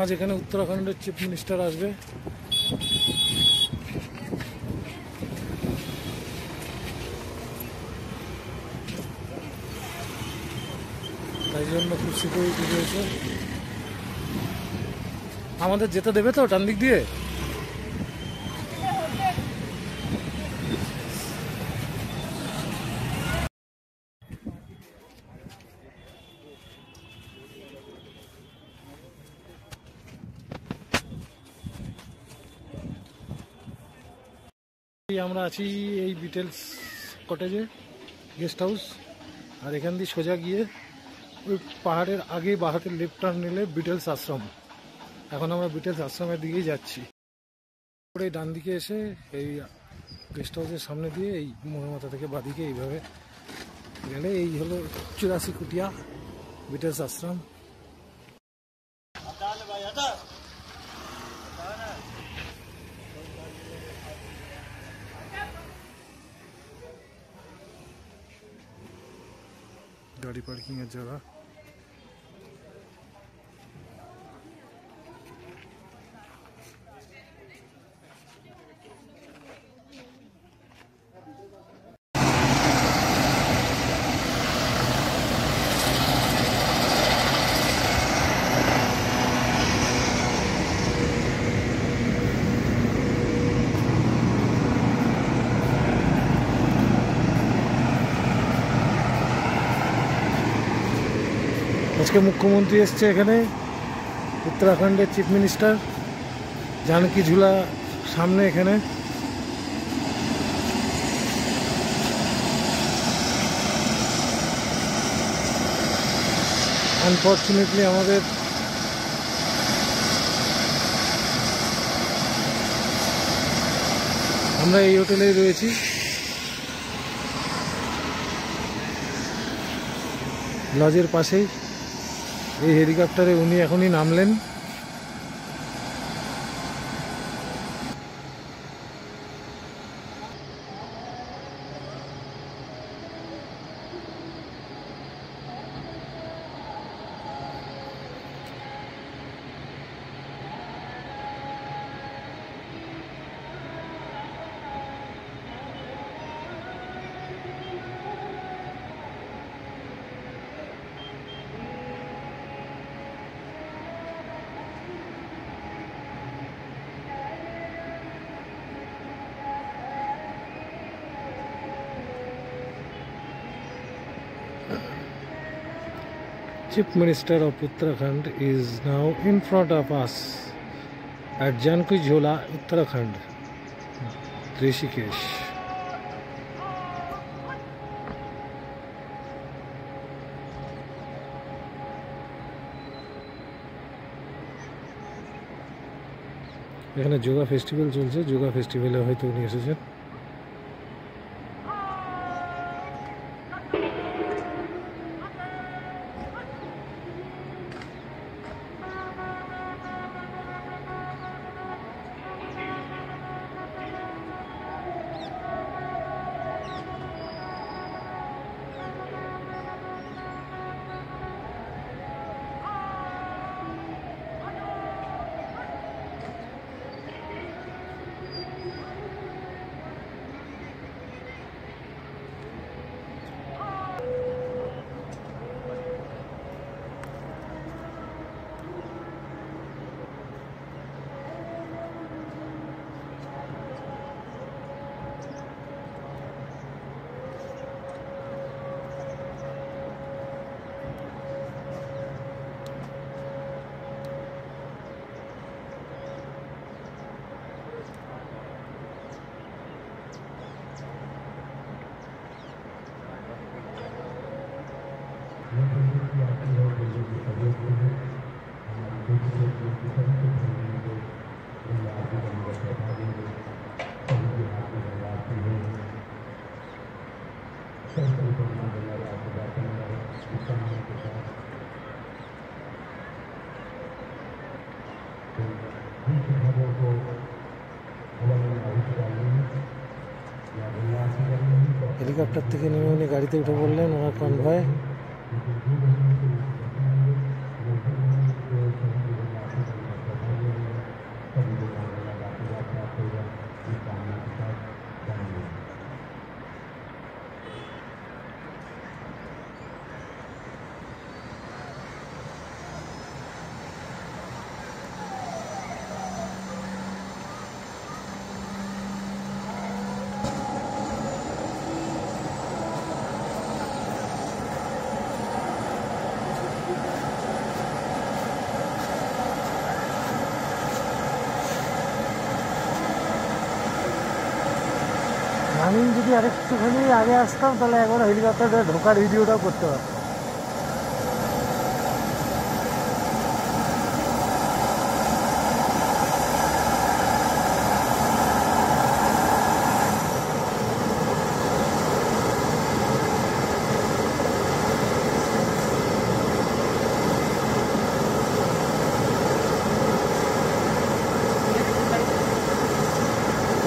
আজ এখানে উত্তরাখণ্ডের চিফ মিনিস্টার আসবে। তাই জন্য খুব সিকিউরিটি রয়েছে। আমাদের যেতে দেবে তো ডান দিক দিয়ে? আমরা আছি এই বিটেলস কটেজে, গেস্ট হাউস। আর এখান দিয়ে সোজা গিয়ে ওই পাহাড়ের আগে বাহাতে লেফট টার্ন নিলে বিটেলস আশ্রম। এখন আমরা বিটেলস আশ্রমের দিকেই যাচ্ছি। এই ডান দিকে এসে এই গেস্ট হাউসের সামনে দিয়ে এই মহামাতা থেকে বাদিকে এইভাবে গেলে এই হলো 84 কুটিয়া বিটেলস আশ্রম। গাড়ি পার্কিং এর জায়গা। আজকে মুখ্যমন্ত্রী এসছে এখানে, উত্তরাখণ্ডের চিফ মিনিস্টার। জানকী ঝুলা সামনে এখানে। আনফর্চুনেটলি আমরা এই হোটেলেই রয়েছি। লজের পাশেই এই হেলিকপ্টারে উনি এখনই নামলেন। Chief Minister of Uttarakhand is now in front of us at Janki Jhola, Uttarakhand, Rishikesh. এখানে যোগা ফেস্টিভ্যাল চলছে, যোগা ফেস্টিভ্যালে হয়তো উনি এসেছেন। হেলিকপ্টার থেকে নেমে উনি গাড়িতে উঠে পড়লেন ওনার কনভয়। আমি যদি আরেকটুখানি আগে আসতাম তাহলে একবার হেলিকপ্টারে ঢোকার ভিডিওটাও করতে পারতাম।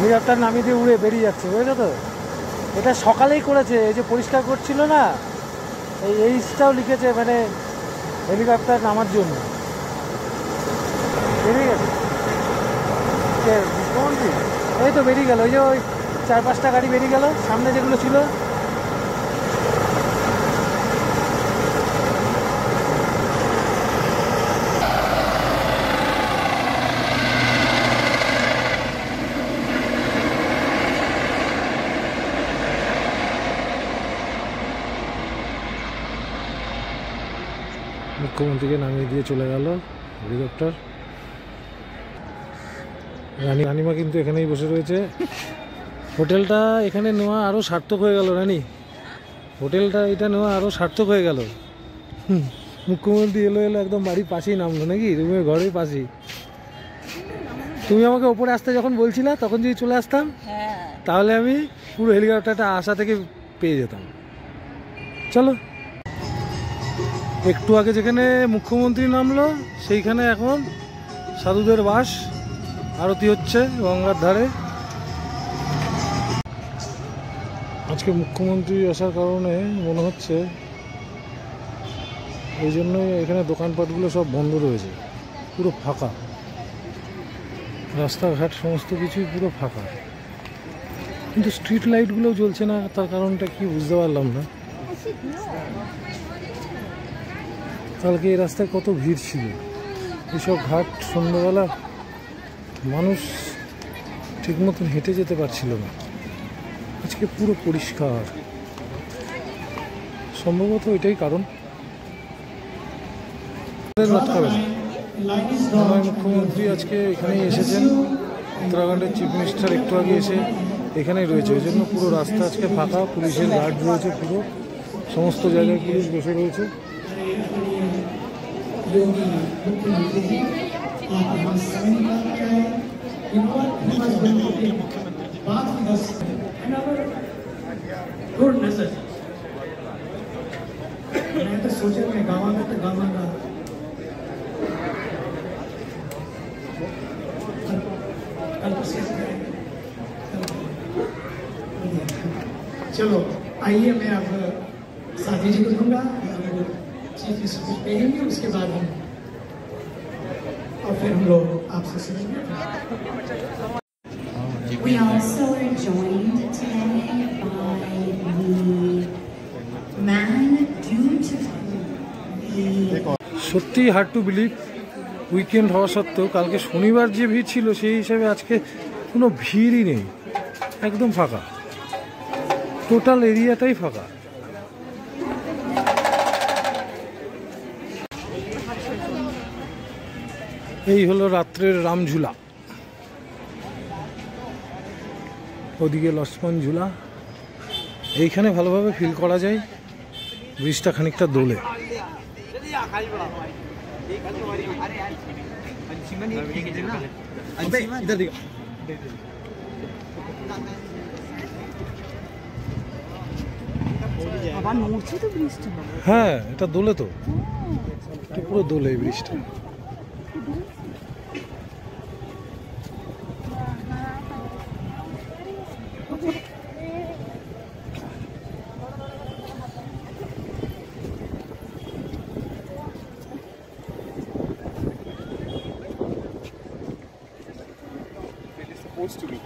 হেলিকপ্টার নামিয়ে দিয়ে উড়ে বেরিয়ে যাচ্ছে, বুঝলে তো? এটা সকালেই করেছে, এই যে পরিষ্কার করছিল না, এই এইচটাও লিখেছে মানে হেলিকপ্টার নামার জন্য। বেরিয়ে গেছে মুখ্যমন্ত্রী, এই তো বেরিয়ে গেল। ওই যে ওই 4-5টা গাড়ি বেরিয়ে গেল, সামনে যেগুলো ছিল। মুখ্যমন্ত্রীকে নামিয়ে দিয়ে চলে গেল হেলিকপ্টার। রানিমা কিন্তু এখানেই বসে রয়েছে। হোটেলটা এখানে নেওয়া আরও সার্থক হয়ে গেল রানী, হোটেলটা এটা নেওয়া আরও সার্থক হয়ে গেল। মুখ্যমন্ত্রী এলো একদম বাড়ির পাশেই নামলো নাকি, রুমের ঘরের পাশেই। তুমি আমাকে ওপরে আসতে যখন বলছিলা তখন যদি চলে আসতাম তাহলে আমি পুরো হেলিকপ্টারটা আসা থেকে পেয়ে যেতাম। চলো, একটু আগে যেখানে মুখ্যমন্ত্রী নামলো সেইখানে এখন সাধুদের বাস, আরতি হচ্ছে গঙ্গার ধারে। আজকে মুখ্যমন্ত্রী আসার কারণে মনে হচ্ছে এই জন্যই এখানে দোকানপাটগুলো সব বন্ধ রয়েছে, পুরো ফাঁকা। রাস্তাঘাট সমস্ত কিছুই পুরো ফাঁকা, কিন্তু স্ট্রিট লাইটগুলোও জ্বলছে না। তার কারণটা কি বুঝতে পারলাম না। কালকে এই রাস্তায় কত ভিড় ছিল, এসব ঘাট সন্ধ্যাবেলা মানুষ ঠিক মতন হেঁটে যেতে পারছিল না। আজকে পুরো পরিষ্কার, সম্ভবত এটাই কারণ। মুখ্যমন্ত্রী আজকে এখানেই এসেছেন, উত্তরাখণ্ডের চিফ মিনিস্টার একটু আগে এসে এখানেই রয়েছে, ওই জন্য পুরো রাস্তা আজকে ফাঁকা। পুলিশের গার্ড রয়েছে, পুরো সমস্ত জায়গায় পুলিশ বসে রয়েছে। चलो आइए, मैं अब साथी जी को दूंगा, चीफ मिनिस्टर कहेंगे, उसके बाद हम और फिर हम लोग आपसे सुनेंगे। We also are joined today by the man due to the সত্যি হার্ড টু বিলিভ, উইকেন্ড হওয়া সত্ত্বেও কালকে শনিবার যে ভিড় ছিল সেই হিসাবে আজকে কোনো ভিড়ই নেই, একদম ফাঁকা, টোটাল এরিয়াটাই ফাঁকা। এই হলো রাত্রের রামঝুলা, ওদিকে লক্ষ্মণ ঝুলা। এইখানে ভালোভাবে ফিল করা যায়, ব্রিজটা খানিকটা দোলে। হ্যাঁ, এটা দোলে তো, পুরো দোলে এই ব্রিজটা। To be.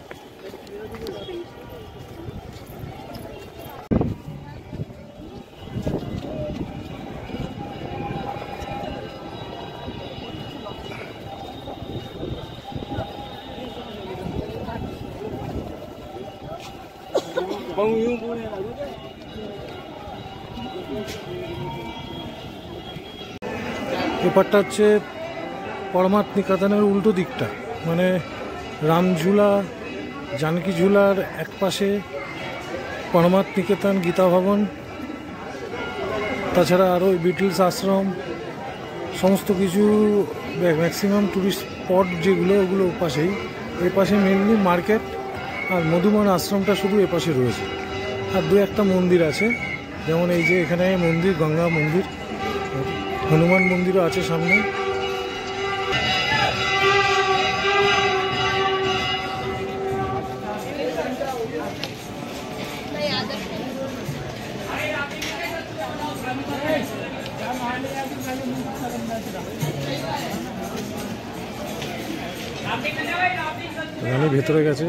ব্যাপারটা হচ্ছে পরমাত্ম নিকেতনের উল্টো দিকটা, মানে রামঝুলা জানকী ঝুলার এক পাশে পরমার্থ নিকেতন, গীতা ভবন, তাছাড়া আরও বিটলস আশ্রম, সমস্ত কিছু ম্যাক্সিমাম টুরিস্ট স্পট যেগুলো ওগুলো ওপাশেই। এপাশে মেনলি মার্কেট আর মধুবন আশ্রমটা শুধু এপাশে রয়েছে। আর দু একটা মন্দির আছে, যেমন এই যে এখানে মন্দির, গঙ্গা মন্দির, হনুমান মন্দিরও আছে সামনে। রানী ভেতরে গেছে।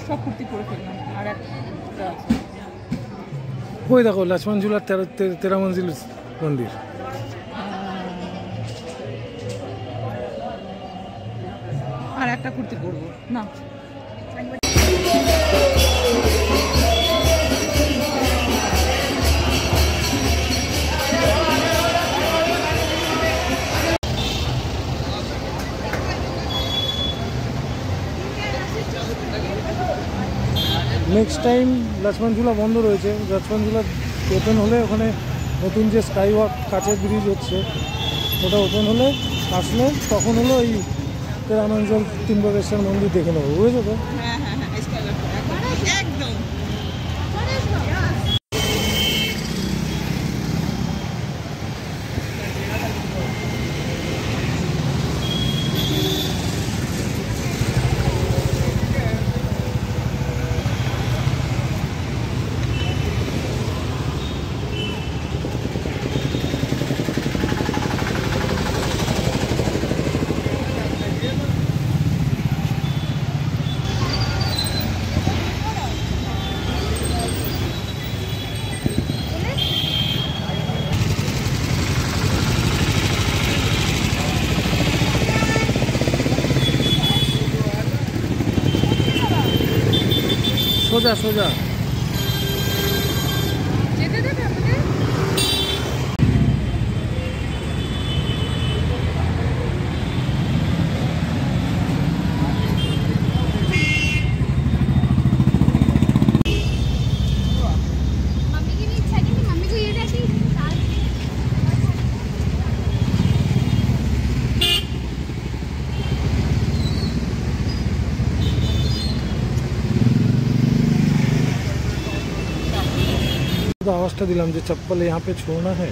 সব কুর্তি পরে ফেললাম। আর একটা আছে, ওই দেখো লক্ষ্মণ ঝুলার 13 মঞ্জিল মন্দির। আর একটা কুর্তি পরবো না। নেক্সট টাইম লক্ষ্মণ ঝুলা বন্ধ রয়েছে। লক্ষ্মণ ঝুলা ওপেন হলে ওখানে নতুন যে স্কাই ওয়াক কাঁচের ব্রিজ হচ্ছে ওটা ওপেন হলে আসলে তখন হলো এই 13 মঞ্জিল ত্রিম্বকেশ্বর মন্দির দেখে নেবো, বুঝেছো তো? হ্যাঁ হ্যাঁ হ্যাঁ, একদম। সোজা সোজা। যেতে দেবে আমাদের? मम्मी की भी इच्छा थी कि मम्मी को ये रहती साल तो आवाज़টা दिलाम जो चप्पल यहाँ पे छोड़ना है।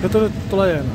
ভেতরে তোলা যায় না।